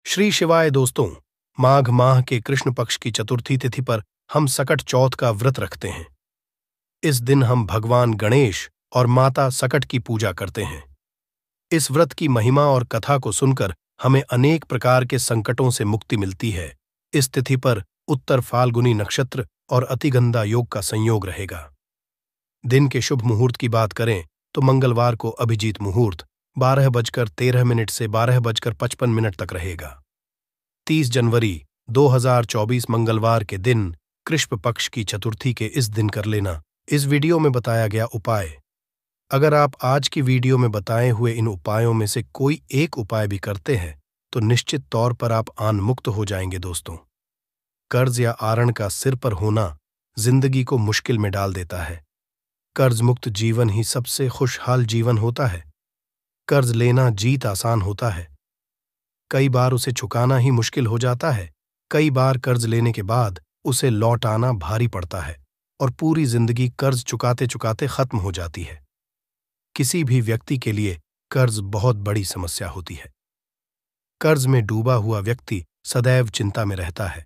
श्री शिवाय दोस्तों। माघ माह के कृष्ण पक्ष की चतुर्थी तिथि पर हम सकट चौथ का व्रत रखते हैं। इस दिन हम भगवान गणेश और माता सकट की पूजा करते हैं। इस व्रत की महिमा और कथा को सुनकर हमें अनेक प्रकार के संकटों से मुक्ति मिलती है। इस तिथि पर उत्तर फाल्गुनी नक्षत्र और अतिगंधा योग का संयोग रहेगा। दिन के शुभ मुहूर्त की बात करें तो मंगलवार को अभिजीत मुहूर्त 12:13 से 12:55 तक रहेगा। 30 जनवरी 2024 मंगलवार के दिन कृष्ण पक्ष की चतुर्थी के इस दिन कर लेना इस वीडियो में बताया गया उपाय। अगर आप आज की वीडियो में बताए हुए इन उपायों में से कोई एक उपाय भी करते हैं तो निश्चित तौर पर आप आन मुक्त हो जाएंगे दोस्तों। कर्ज या आरण का सिर पर होना जिंदगी को मुश्किल में डाल देता है। कर्ज मुक्त जीवन ही सबसे खुशहाल जीवन होता है। कर्ज लेना जीत आसान होता है, कई बार उसे चुकाना ही मुश्किल हो जाता है। कई बार कर्ज लेने के बाद उसे लौटाना भारी पड़ता है और पूरी जिंदगी कर्ज चुकाते चुकाते खत्म हो जाती है। किसी भी व्यक्ति के लिए कर्ज बहुत बड़ी समस्या होती है। कर्ज में डूबा हुआ व्यक्ति सदैव चिंता में रहता है।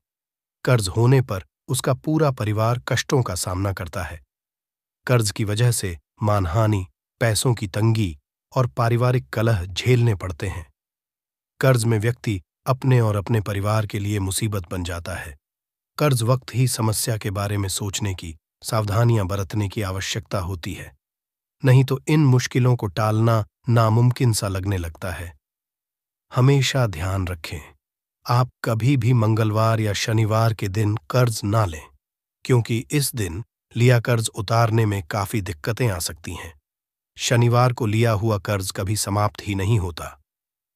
कर्ज होने पर उसका पूरा परिवार कष्टों का सामना करता है। कर्ज की वजह से मानहानि, पैसों की तंगी और पारिवारिक कलह झेलने पड़ते हैं। कर्ज में व्यक्ति अपने और अपने परिवार के लिए मुसीबत बन जाता है। कर्ज वक्त ही समस्या के बारे में सोचने की, सावधानियां बरतने की आवश्यकता होती है, नहीं तो इन मुश्किलों को टालना नामुमकिन सा लगने लगता है। हमेशा ध्यान रखें, आप कभी भी मंगलवार या शनिवार के दिन कर्ज ना लें, क्योंकि इस दिन लिया कर्ज उतारने में काफी दिक्कतें आ सकती हैं। शनिवार को लिया हुआ कर्ज कभी समाप्त ही नहीं होता।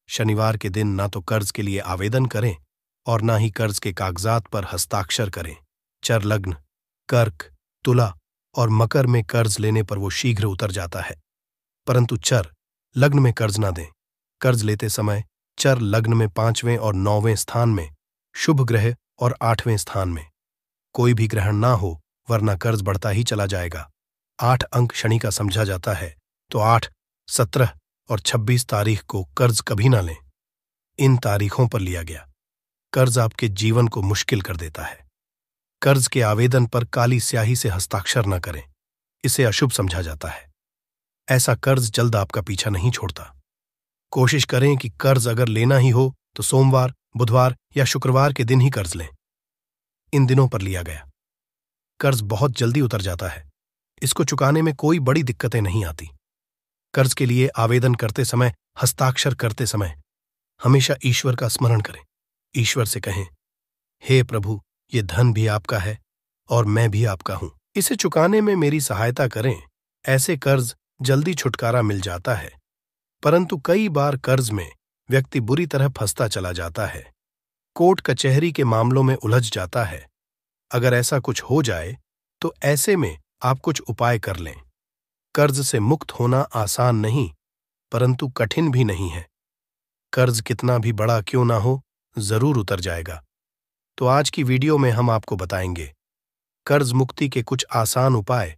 शनिवार के दिन ना तो कर्ज के लिए आवेदन करें और ना ही कर्ज के कागजात पर हस्ताक्षर करें। चर लग्न, कर्क, तुला और मकर में कर्ज लेने पर वो शीघ्र उतर जाता है, परंतु चर लग्न में कर्ज ना दें। कर्ज लेते समय चर लग्न में 5वें और 9वें स्थान में, शुभ ग्रह और 8वें स्थान में कोई भी ग्रहण ना हो, वरना कर्ज बढ़ता ही चला जाएगा। 8 अंक शनि का समझा जाता है, तो 8, 17 और 26 तारीख को कर्ज कभी ना लें। इन तारीखों पर लिया गया कर्ज आपके जीवन को मुश्किल कर देता है। कर्ज के आवेदन पर काली स्याही से हस्ताक्षर न करें, इसे अशुभ समझा जाता है। ऐसा कर्ज जल्द आपका पीछा नहीं छोड़ता। कोशिश करें कि कर्ज अगर लेना ही हो तो सोमवार, बुधवार या शुक्रवार के दिन ही कर्ज लें। इन दिनों पर लिया गया कर्ज बहुत जल्दी उतर जाता है। इसको चुकाने में कोई बड़ी दिक्कतें नहीं आती। कर्ज के लिए आवेदन करते समय, हस्ताक्षर करते समय हमेशा ईश्वर का स्मरण करें। ईश्वर से कहें, हे प्रभु, ये धन भी आपका है और मैं भी आपका हूं, इसे चुकाने में मेरी सहायता करें। ऐसे कर्ज जल्दी छुटकारा मिल जाता है, परंतु कई बार कर्ज में व्यक्ति बुरी तरह फंसता चला जाता है, कोर्ट कचहरी के मामलों में उलझ जाता है। अगर ऐसा कुछ हो जाए तो ऐसे में आप कुछ उपाय कर लें। कर्ज से मुक्त होना आसान नहीं, परंतु कठिन भी नहीं है। कर्ज कितना भी बड़ा क्यों ना हो, जरूर उतर जाएगा। तो आज की वीडियो में हम आपको बताएंगे कर्ज मुक्ति के कुछ आसान उपाय।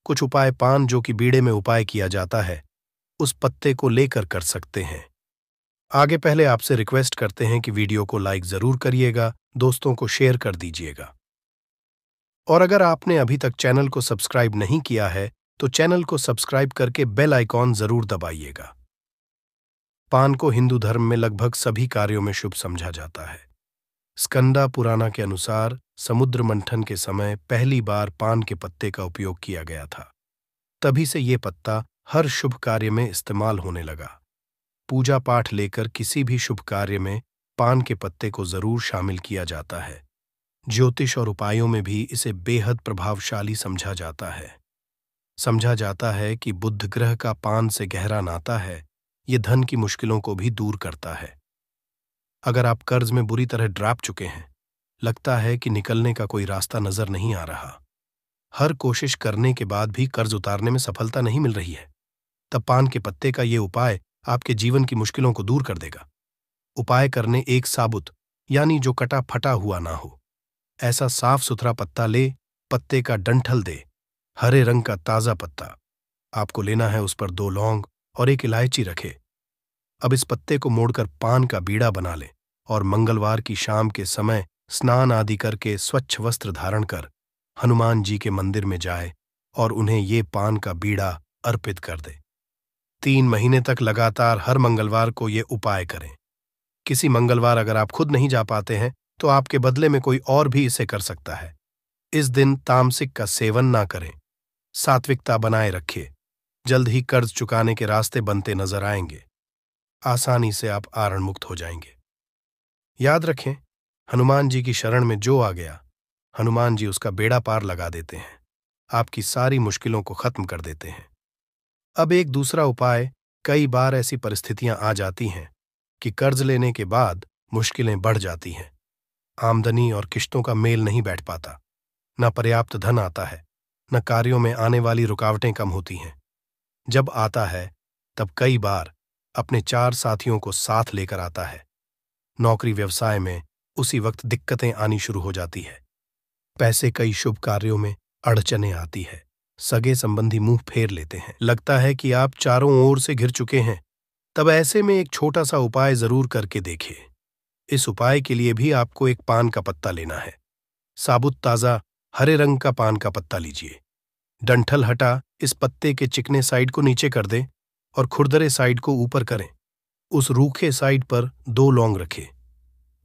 कुछ उपाय पान जो कि बीड़े में उपाय किया जाता है, उस पत्ते को लेकर कर सकते हैं। आगे पहले आपसे रिक्वेस्ट करते हैं कि वीडियो को लाइक जरूर करिएगा, दोस्तों को शेयर कर दीजिएगा। और अगर आपने अभी तक चैनल को सब्सक्राइब नहीं किया है तो चैनल को सब्सक्राइब करके बेल आइकॉन जरूर दबाइएगा। पान को हिंदू धर्म में लगभग सभी कार्यों में शुभ समझा जाता है। स्कंदा पुराना के अनुसार समुद्र मंथन के समय पहली बार पान के पत्ते का उपयोग किया गया था। तभी से ये पत्ता हर शुभ कार्य में इस्तेमाल होने लगा। पूजा पाठ लेकर किसी भी शुभ कार्य में पान के पत्ते को जरूर शामिल किया जाता है। ज्योतिष और उपायों में भी इसे बेहद प्रभावशाली समझा जाता है। समझा जाता है कि बुध ग्रह का पान से गहरा नाता है। ये धन की मुश्किलों को भी दूर करता है। अगर आप कर्ज में बुरी तरह ड्राप चुके हैं, लगता है कि निकलने का कोई रास्ता नजर नहीं आ रहा, हर कोशिश करने के बाद भी कर्ज उतारने में सफलता नहीं मिल रही है, तब पान के पत्ते का ये उपाय आपके जीवन की मुश्किलों को दूर कर देगा। उपाय करने एक साबुत यानी जो कटा फटा हुआ ना हो, ऐसा साफ सुथरा पत्ता ले, पत्ते का डंठल दे, हरे रंग का ताजा पत्ता आपको लेना है। उस पर 2 लौंग और 1 इलायची रखे। अब इस पत्ते को मोड़कर पान का बीड़ा बना लें और मंगलवार की शाम के समय स्नान आदि करके स्वच्छ वस्त्र धारण कर हनुमान जी के मंदिर में जाए और उन्हें ये पान का बीड़ा अर्पित कर दे। 3 महीने तक लगातार हर मंगलवार को ये उपाय करें। किसी मंगलवार अगर आप खुद नहीं जा पाते हैं तो आपके बदले में कोई और भी इसे कर सकता है। इस दिन तामसिक का सेवन ना करें, सात्विकता बनाए रखिए। जल्द ही कर्ज चुकाने के रास्ते बनते नजर आएंगे। आसानी से आप आरण मुक्त हो जाएंगे। याद रखें, हनुमान जी की शरण में जो आ गया, हनुमान जी उसका बेड़ा पार लगा देते हैं, आपकी सारी मुश्किलों को खत्म कर देते हैं। अब एक दूसरा उपाय, कई बार ऐसी परिस्थितियां आ जाती हैं कि कर्ज लेने के बाद मुश्किलें बढ़ जाती हैं। आमदनी और किश्तों का मेल नहीं बैठ पाता, न पर्याप्त धन आता है, न कार्यों में आने वाली रुकावटें कम होती हैं। जब आता है तब कई बार अपने 4 साथियों को साथ लेकर आता है। नौकरी व्यवसाय में उसी वक्त दिक्कतें आनी शुरू हो जाती है। पैसे कई शुभ कार्यों में अड़चनें आती है। सगे संबंधी मुंह फेर लेते हैं। लगता है कि आप चारों ओर से घिर चुके हैं। तब ऐसे में एक छोटा सा उपाय जरूर करके देखिए। इस उपाय के लिए भी आपको एक पान का पत्ता लेना है। साबुत ताजा हरे रंग का पान का पत्ता लीजिए। डंठल हटा इस पत्ते के चिकने साइड को नीचे कर दें और खुरदरे साइड को ऊपर करें। उस रूखे साइड पर 2 लौंग रखें।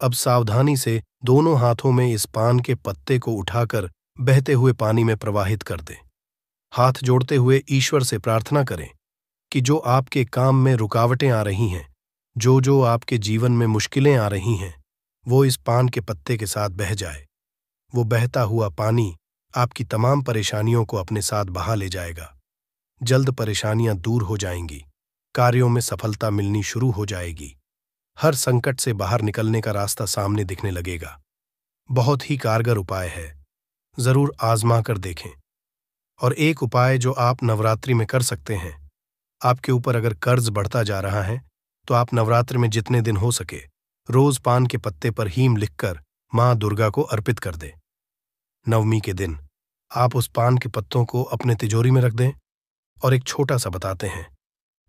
अब सावधानी से दोनों हाथों में इस पान के पत्ते को उठाकर बहते हुए पानी में प्रवाहित कर दें। हाथ जोड़ते हुए ईश्वर से प्रार्थना करें कि जो आपके काम में रुकावटें आ रही हैं, जो आपके जीवन में मुश्किलें आ रही हैं, वो इस पान के पत्ते के साथ बह जाए। वो बहता हुआ पानी आपकी तमाम परेशानियों को अपने साथ बहा ले जाएगा। जल्द परेशानियां दूर हो जाएंगी, कार्यों में सफलता मिलनी शुरू हो जाएगी। हर संकट से बाहर निकलने का रास्ता सामने दिखने लगेगा। बहुत ही कारगर उपाय है, जरूर आजमा कर देखें। और एक उपाय जो आप नवरात्रि में कर सकते हैं, आपके ऊपर अगर कर्ज बढ़ता जा रहा है तो आप नवरात्रि में जितने दिन हो सके रोज पान के पत्ते पर हीम लिखकर मां दुर्गा को अर्पित कर दें। नवमी के दिन आप उस पान के पत्तों को अपने तिजोरी में रख दें। और एक छोटा सा बताते हैं,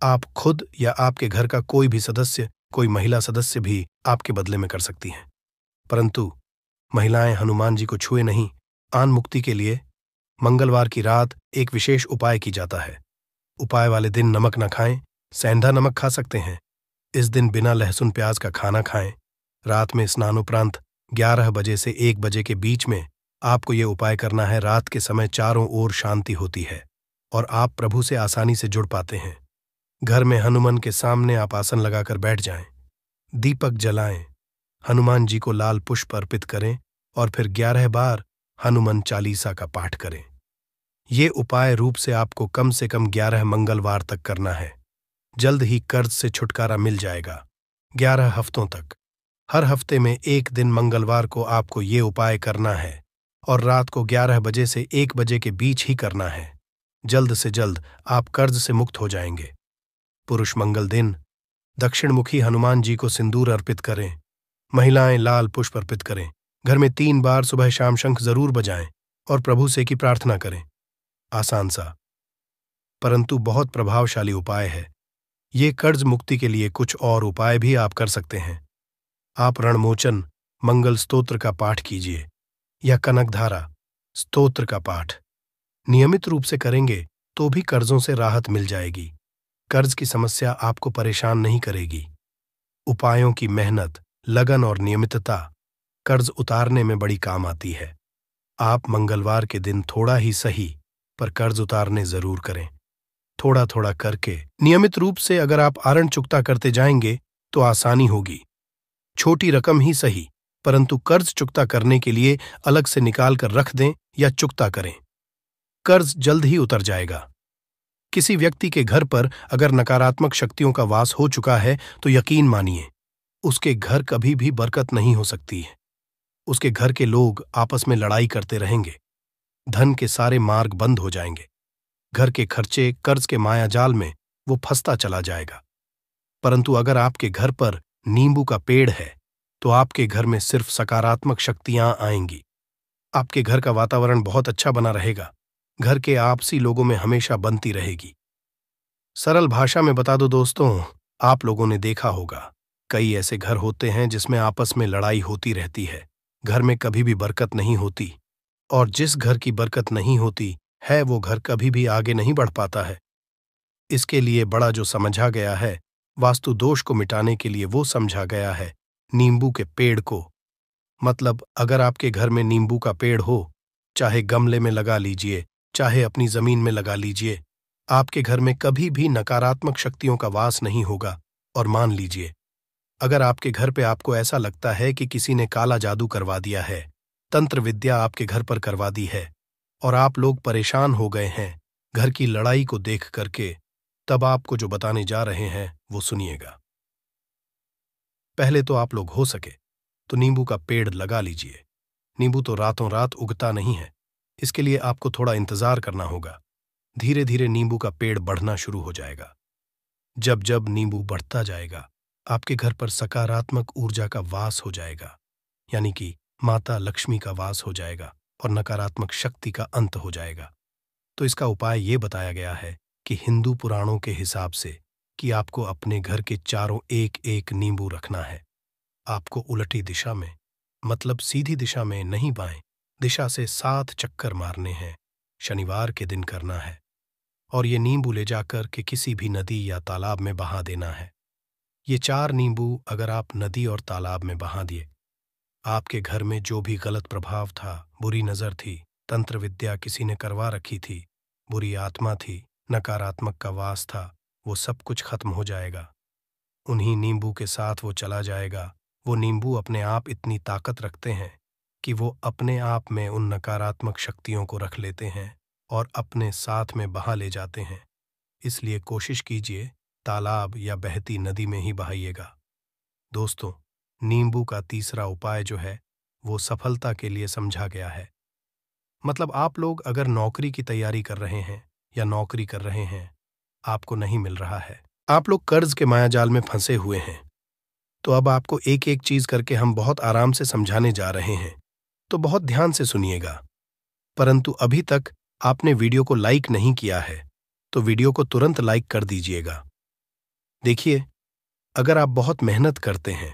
आप खुद या आपके घर का कोई भी सदस्य, कोई महिला सदस्य भी आपके बदले में कर सकती हैं। परंतु महिलाएं हनुमान जी को छुए नहीं। आन मुक्ति के लिए मंगलवार की रात एक विशेष उपाय की जाता है। उपाय वाले दिन नमक न खाएं, सेंधा नमक खा सकते हैं। इस दिन बिना लहसुन प्याज का खाना खाएं। रात में स्नानोपरांत 11 बजे से 1 बजे के बीच में आपको ये उपाय करना है। रात के समय चारों ओर शांति होती है और आप प्रभु से आसानी से जुड़ पाते हैं। घर में हनुमान के सामने आप आसन लगाकर बैठ जाएं, दीपक जलाएं, हनुमान जी को लाल पुष्प अर्पित करें और फिर 11 बार हनुमान चालीसा का पाठ करें। ये उपाय रूप से आपको कम से कम 11 मंगलवार तक करना है। जल्द ही कर्ज से छुटकारा मिल जाएगा। 11 हफ्तों तक, हर हफ्ते में 1 दिन मंगलवार को आपको ये उपाय करना है और रात को 11 बजे से 1 बजे के बीच ही करना है। जल्द से जल्द आप कर्ज से मुक्त हो जाएंगे। पुरुष मंगल दिन दक्षिणमुखी हनुमान जी को सिंदूर अर्पित करें। महिलाएं लाल पुष्प अर्पित करें। घर में 3 बार सुबह शाम शंख जरूर बजाएं और प्रभु से की प्रार्थना करें। आसान सा परंतु बहुत प्रभावशाली उपाय है। ये कर्ज मुक्ति के लिए कुछ और उपाय भी आप कर सकते हैं। आप रणमोचन मंगल स्तोत्र का पाठ कीजिए या कनकधारा स्तोत्र का पाठ नियमित रूप से करेंगे तो भी कर्जों से राहत मिल जाएगी। कर्ज की समस्या आपको परेशान नहीं करेगी। उपायों की मेहनत, लगन और नियमितता कर्ज उतारने में बड़ी काम आती है। आप मंगलवार के दिन थोड़ा ही सही पर कर्ज उतारने जरूर करें। थोड़ा थोड़ा करके नियमित रूप से अगर आप आरण चुकता करते जाएंगे तो आसानी होगी। छोटी रकम ही सही, परंतु कर्ज चुकता करने के लिए अलग से निकाल कर रख दें या चुकता करें। कर्ज जल्द ही उतर जाएगा। किसी व्यक्ति के घर पर अगर नकारात्मक शक्तियों का वास हो चुका है तो यकीन मानिए उसके घर कभी भी बरकत नहीं हो सकती है। उसके घर के लोग आपस में लड़ाई करते रहेंगे। धन के सारे मार्ग बंद हो जाएंगे। घर के खर्चे कर्ज के मायाजाल में वो फंसता चला जाएगा। परंतु अगर आपके घर पर नींबू का पेड़ है तो आपके घर में सिर्फ सकारात्मक शक्तियां आएंगी। आपके घर का वातावरण बहुत अच्छा बना रहेगा। घर के आपसी लोगों में हमेशा बनती रहेगी। सरल भाषा में बता दो दोस्तों, आप लोगों ने देखा होगा कई ऐसे घर होते हैं जिसमें आपस में लड़ाई होती रहती है। घर में कभी भी बरकत नहीं होती, और जिस घर की बरकत नहीं होती है वो घर कभी भी आगे नहीं बढ़ पाता है। इसके लिए बड़ा जो समझा गया है, वास्तु दोष को मिटाने के लिए वो समझा गया है नींबू के पेड़ को। मतलब अगर आपके घर में नींबू का पेड़ हो, चाहे गमले में लगा लीजिए, चाहे अपनी जमीन में लगा लीजिए, आपके घर में कभी भी नकारात्मक शक्तियों का वास नहीं होगा। और मान लीजिए, अगर आपके घर पे आपको ऐसा लगता है कि किसी ने काला जादू करवा दिया है, तंत्र विद्या आपके घर पर करवा दी है, और आप लोग परेशान हो गए हैं घर की लड़ाई को देख करके, तब आपको जो बताने जा रहे हैं वो सुनिएगा। पहले तो आप लोग हो सके तो नींबू का पेड़ लगा लीजिए। नींबू तो रातों रात उगता नहीं है, इसके लिए आपको थोड़ा इंतजार करना होगा। धीरे धीरे नींबू का पेड़ बढ़ना शुरू हो जाएगा। जब जब नींबू बढ़ता जाएगा, आपके घर पर सकारात्मक ऊर्जा का वास हो जाएगा, यानी कि माता लक्ष्मी का वास हो जाएगा और नकारात्मक शक्ति का अंत हो जाएगा। तो इसका उपाय ये बताया गया है कि हिंदू पुराणों के हिसाब से कि आपको अपने घर के चारों एक एक नींबू रखना है। आपको उलटी दिशा में, मतलब सीधी दिशा में नहीं, बाएं दिशा से 7 चक्कर मारने हैं। शनिवार के दिन करना है, और ये नींबू ले जाकर के किसी भी नदी या तालाब में बहा देना है। ये 4 नींबू अगर आप नदी और तालाब में बहा दिए, आपके घर में जो भी गलत प्रभाव था, बुरी नजर थी, तंत्र विद्या किसी ने करवा रखी थी, बुरी आत्मा थी, नकारात्मक का वास था, वो सब कुछ खत्म हो जाएगा। उन्हीं नींबू के साथ वो चला जाएगा। वो नींबू अपने आप इतनी ताकत रखते हैं कि वो अपने आप में उन नकारात्मक शक्तियों को रख लेते हैं और अपने साथ में बहा ले जाते हैं। इसलिए कोशिश कीजिए तालाब या बहती नदी में ही बहाइएगा। दोस्तों, नींबू का तीसरा उपाय जो है वो सफलता के लिए समझा गया है। मतलब आप लोग अगर नौकरी की तैयारी कर रहे हैं या नौकरी कर रहे हैं, आपको नहीं मिल रहा है, आप लोग कर्ज के मायाजाल में फंसे हुए हैं, तो अब आपको एक एक चीज करके हम बहुत आराम से समझाने जा रहे हैं, तो बहुत ध्यान से सुनिएगा। परंतु अभी तक आपने वीडियो को लाइक नहीं किया है, तो वीडियो को तुरंत लाइक कर दीजिएगा। देखिए, अगर आप बहुत मेहनत करते हैं,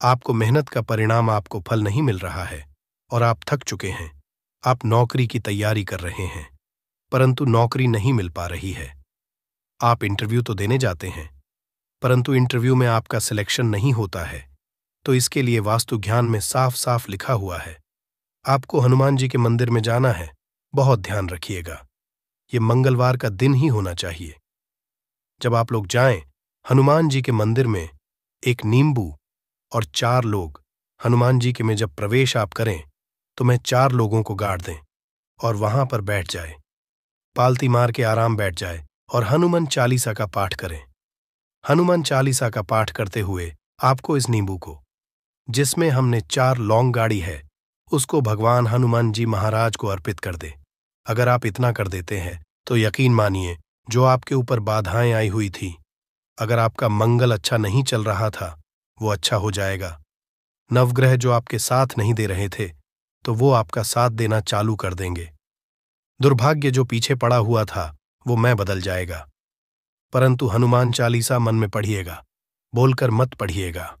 आपको मेहनत का परिणाम, आपको फल नहीं मिल रहा है और आप थक चुके हैं, आप नौकरी की तैयारी कर रहे हैं परंतु नौकरी नहीं मिल पा रही है। आप इंटरव्यू तो देने जाते हैं, परंतु इंटरव्यू में आपका सिलेक्शन नहीं होता है, तो इसके लिए वास्तु ज्ञान में साफ साफ लिखा हुआ है, आपको हनुमान जी के मंदिर में जाना है। बहुत ध्यान रखिएगा, ये मंगलवार का दिन ही होना चाहिए। जब आप लोग जाएं हनुमान जी के मंदिर में, एक नींबू और 4 लोग हनुमान जी के में जब प्रवेश आप करें, तो मैं 4 लोगों को गाड़ दें और वहां पर बैठ जाए, पालती मार के आराम बैठ जाए और हनुमान चालीसा का पाठ करें। हनुमान चालीसा का पाठ करते हुए आपको इस नींबू को, जिसमें हमने 4 लौंग गाड़ी है, उसको भगवान हनुमान जी महाराज को अर्पित कर दे। अगर आप इतना कर देते हैं तो यकीन मानिए, जो आपके ऊपर बाधाएं आई हुई थी, अगर आपका मंगल अच्छा नहीं चल रहा था, वो अच्छा हो जाएगा। नवग्रह जो आपके साथ नहीं दे रहे थे, तो वो आपका साथ देना चालू कर देंगे। दुर्भाग्य जो पीछे पड़ा हुआ था, वो मैं बदल जाएगा। परंतु हनुमान चालीसा मन में पढ़िएगा, बोलकर मत पढ़िएगा।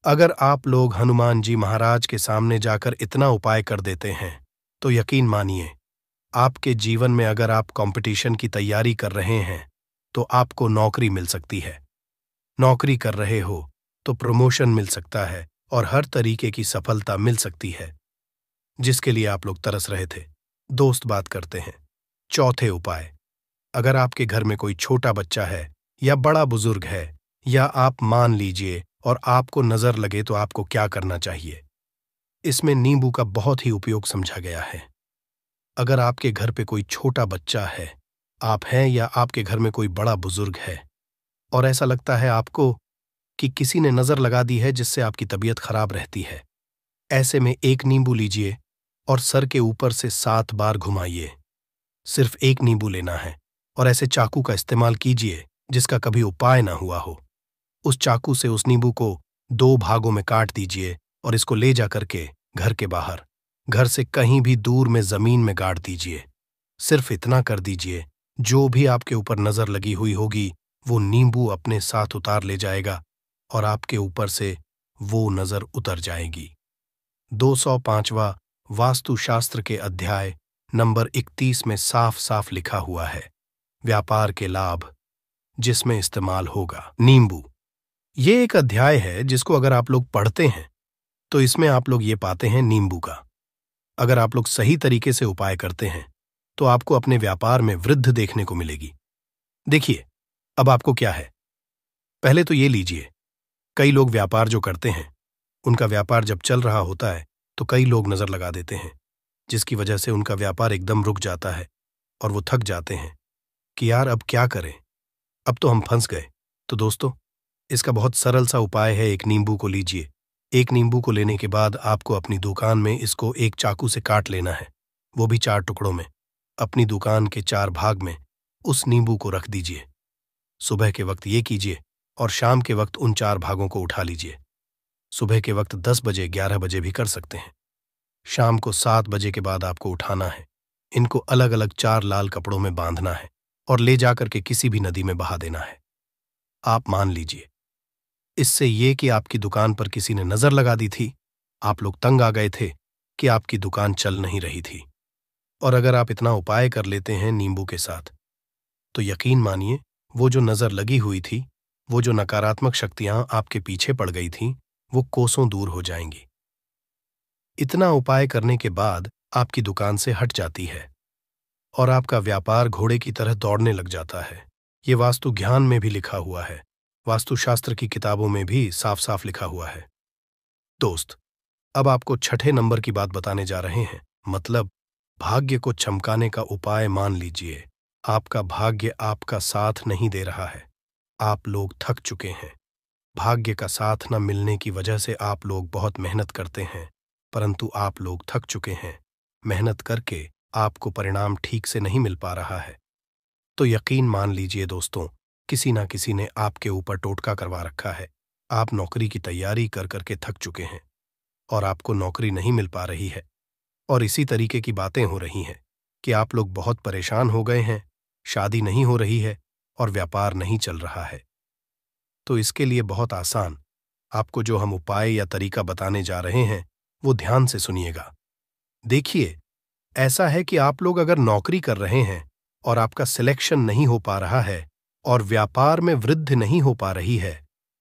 अगर आप लोग हनुमान जी महाराज के सामने जाकर इतना उपाय कर देते हैं, तो यकीन मानिए, आपके जीवन में अगर आप कंपटीशन की तैयारी कर रहे हैं, तो आपको नौकरी मिल सकती है। नौकरी कर रहे हो तो प्रमोशन मिल सकता है और हर तरीके की सफलता मिल सकती है, जिसके लिए आप लोग तरस रहे थे। दोस्त बात करते हैं चौथे उपाय। अगर आपके घर में कोई छोटा बच्चा है या बड़ा बुजुर्ग है, या आप मान लीजिए और आपको नजर लगे, तो आपको क्या करना चाहिए। इसमें नींबू का बहुत ही उपयोग समझा गया है। अगर आपके घर पे कोई छोटा बच्चा है, आप हैं, या आपके घर में कोई बड़ा बुजुर्ग है और ऐसा लगता है आपको कि किसी ने नजर लगा दी है जिससे आपकी तबीयत खराब रहती है, ऐसे में एक नींबू लीजिए और सर के ऊपर से 7 बार घुमाइए। सिर्फ एक नींबू लेना है और ऐसे चाकू का इस्तेमाल कीजिए जिसका कभी उपाय ना हुआ हो। उस चाकू से उस नींबू को 2 भागों में काट दीजिए और इसको ले जा करके घर के बाहर, घर से कहीं भी दूर में जमीन में गाड़ दीजिए। सिर्फ इतना कर दीजिए, जो भी आपके ऊपर नजर लगी हुई होगी, वो नींबू अपने साथ उतार ले जाएगा और आपके ऊपर से वो नजर उतर जाएगी। 205वां वास्तुशास्त्र के अध्याय नंबर 31 में साफ साफ लिखा हुआ है, व्यापार के लाभ जिसमें इस्तेमाल होगा नींबू। ये एक अध्याय है जिसको अगर आप लोग पढ़ते हैं तो इसमें आप लोग ये पाते हैं नींबू का। अगर आप लोग सही तरीके से उपाय करते हैं तो आपको अपने व्यापार में वृद्धि देखने को मिलेगी। देखिए, अब आपको क्या है, पहले तो ये लीजिए, कई लोग व्यापार जो करते हैं उनका व्यापार जब चल रहा होता है तो कई लोग नजर लगा देते हैं, जिसकी वजह से उनका व्यापार एकदम रुक जाता है और वो थक जाते हैं कि यार अब क्या करें, अब तो हम फंस गए। तो दोस्तों, इसका बहुत सरल सा उपाय है, एक नींबू को लीजिए। एक नींबू को लेने के बाद आपको अपनी दुकान में इसको एक चाकू से काट लेना है, वो भी 4 टुकड़ों में। अपनी दुकान के 4 भाग में उस नींबू को रख दीजिए। सुबह के वक्त ये कीजिए और शाम के वक्त उन 4 भागों को उठा लीजिए। सुबह के वक्त 10 बजे 11 बजे भी कर सकते हैं। शाम को 7 बजे के बाद आपको उठाना है। इनको अलग अलग 4 लाल कपड़ों में बांधना है और ले जाकर के किसी भी नदी में बहा देना है। आप मान लीजिए, इससे ये कि आपकी दुकान पर किसी ने नजर लगा दी थी, आप लोग तंग आ गए थे कि आपकी दुकान चल नहीं रही थी। और अगर आप इतना उपाय कर लेते हैं नींबू के साथ तो यकीन मानिए, वो जो नजर लगी हुई थी, वो जो नकारात्मक शक्तियां आपके पीछे पड़ गई थीं, वो कोसों दूर हो जाएंगी। इतना उपाय करने के बाद आपकी दुकान से हट जाती है और आपका व्यापार घोड़े की तरह दौड़ने लग जाता है। ये वास्तु ज्ञान में भी लिखा हुआ है, वास्तुशास्त्र की किताबों में भी साफ साफ लिखा हुआ है। दोस्त, अब आपको 6ठे नंबर की बात बताने जा रहे हैं, मतलब भाग्य को चमकाने का उपाय। मान लीजिए आपका भाग्य आपका साथ नहीं दे रहा है, आप लोग थक चुके हैं। भाग्य का साथ न मिलने की वजह से आप लोग बहुत मेहनत करते हैं, परंतु आप लोग थक चुके हैं। मेहनत करके आपको परिणाम ठीक से नहीं मिल पा रहा है। तो यकीन मान लीजिए दोस्तों, किसी ना किसी ने आपके ऊपर टोटका करवा रखा है। आप नौकरी की तैयारी कर करके थक चुके हैं और आपको नौकरी नहीं मिल पा रही है। और इसी तरीके की बातें हो रही हैं कि आप लोग बहुत परेशान हो गए हैं, शादी नहीं हो रही है और व्यापार नहीं चल रहा है। तो इसके लिए बहुत आसान, आपको जो हम उपाय या तरीका बताने जा रहे हैं वो ध्यान से सुनिएगा। देखिए, ऐसा है कि आप लोग अगर नौकरी कर रहे हैं और आपका सिलेक्शन नहीं हो पा रहा है और व्यापार में वृद्धि नहीं हो पा रही है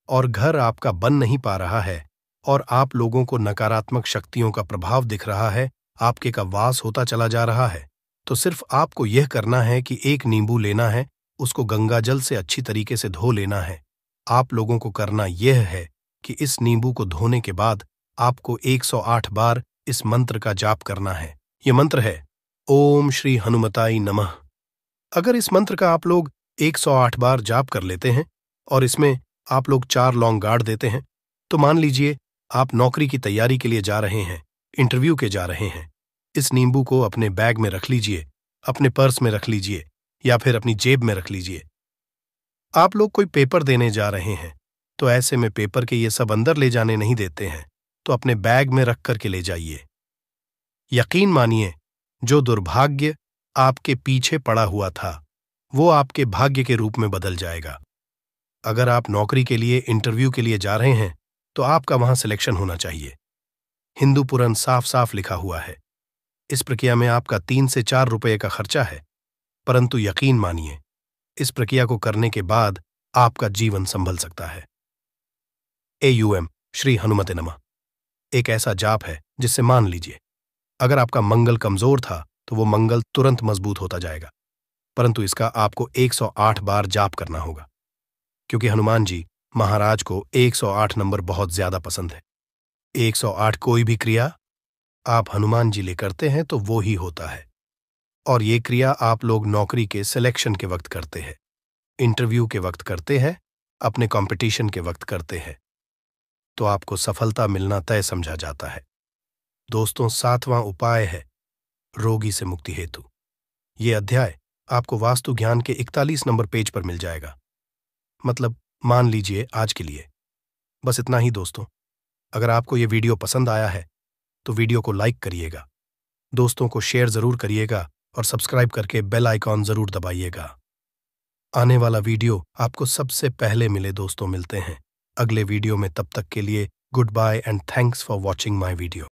और घर आपका बन नहीं पा रहा है और आप लोगों को नकारात्मक शक्तियों का प्रभाव दिख रहा है, आपके का वास होता चला जा रहा है, तो सिर्फ आपको यह करना है कि एक नींबू लेना है, उसको गंगा जल से अच्छी तरीके से धो लेना है। आप लोगों को करना यह है कि इस नींबू को धोने के बाद आपको 108 बार इस मंत्र का जाप करना है। यह मंत्र है ओम श्री हनुमताई नमः। अगर इस मंत्र का आप लोग 108 बार जाप कर लेते हैं और इसमें आप लोग 4 लौंग गाड़ देते हैं, तो मान लीजिए आप नौकरी की तैयारी के लिए जा रहे हैं, इंटरव्यू के जा रहे हैं। इस नींबू को अपने बैग में रख लीजिए, अपने पर्स में रख लीजिए या फिर अपनी जेब में रख लीजिए। आप लोग कोई पेपर देने जा रहे हैं तो ऐसे में पेपर के ये सब अंदर ले जाने नहीं देते हैं, तो अपने बैग में रख करके ले जाइए। यकीन मानिए, जो दुर्भाग्य आपके पीछे पड़ा हुआ था वो आपके भाग्य के रूप में बदल जाएगा। अगर आप नौकरी के लिए इंटरव्यू के लिए जा रहे हैं तो आपका वहां सिलेक्शन होना चाहिए। हिंदू पुराण साफ साफ लिखा हुआ है। इस प्रक्रिया में आपका 3 से 4 रुपए का खर्चा है, परंतु यकीन मानिए, इस प्रक्रिया को करने के बाद आपका जीवन संभल सकता है। AUM श्री हनुमते नमः एक ऐसा जाप है जिससे मान लीजिए अगर आपका मंगल कमजोर था तो वो मंगल तुरंत मजबूत होता जाएगा, परंतु इसका आपको 108 बार जाप करना होगा, क्योंकि हनुमान जी महाराज को 108 नंबर बहुत ज्यादा पसंद है। 108 कोई भी क्रिया आप हनुमान जी लिए करते हैं तो वो ही होता है। और ये क्रिया आप लोग नौकरी के सिलेक्शन के वक्त करते हैं, इंटरव्यू के वक्त करते हैं, अपने कंपटीशन के वक्त करते हैं, तो आपको सफलता मिलना तय समझा जाता है। दोस्तों, 7वां उपाय है रोगी से मुक्ति हेतु। ये अध्याय आपको वास्तु ज्ञान के 41 नंबर पेज पर मिल जाएगा। मतलब मान लीजिए आज के लिए बस इतना ही। दोस्तों, अगर आपको ये वीडियो पसंद आया है तो वीडियो को लाइक करिएगा, दोस्तों को शेयर जरूर करिएगा और सब्सक्राइब करके बेल आइकॉन जरूर दबाइएगा। आने वाला वीडियो आपको सबसे पहले मिले। दोस्तों, मिलते हैं अगले वीडियो में तब तक के लिए goodbye and thanks for watching my video.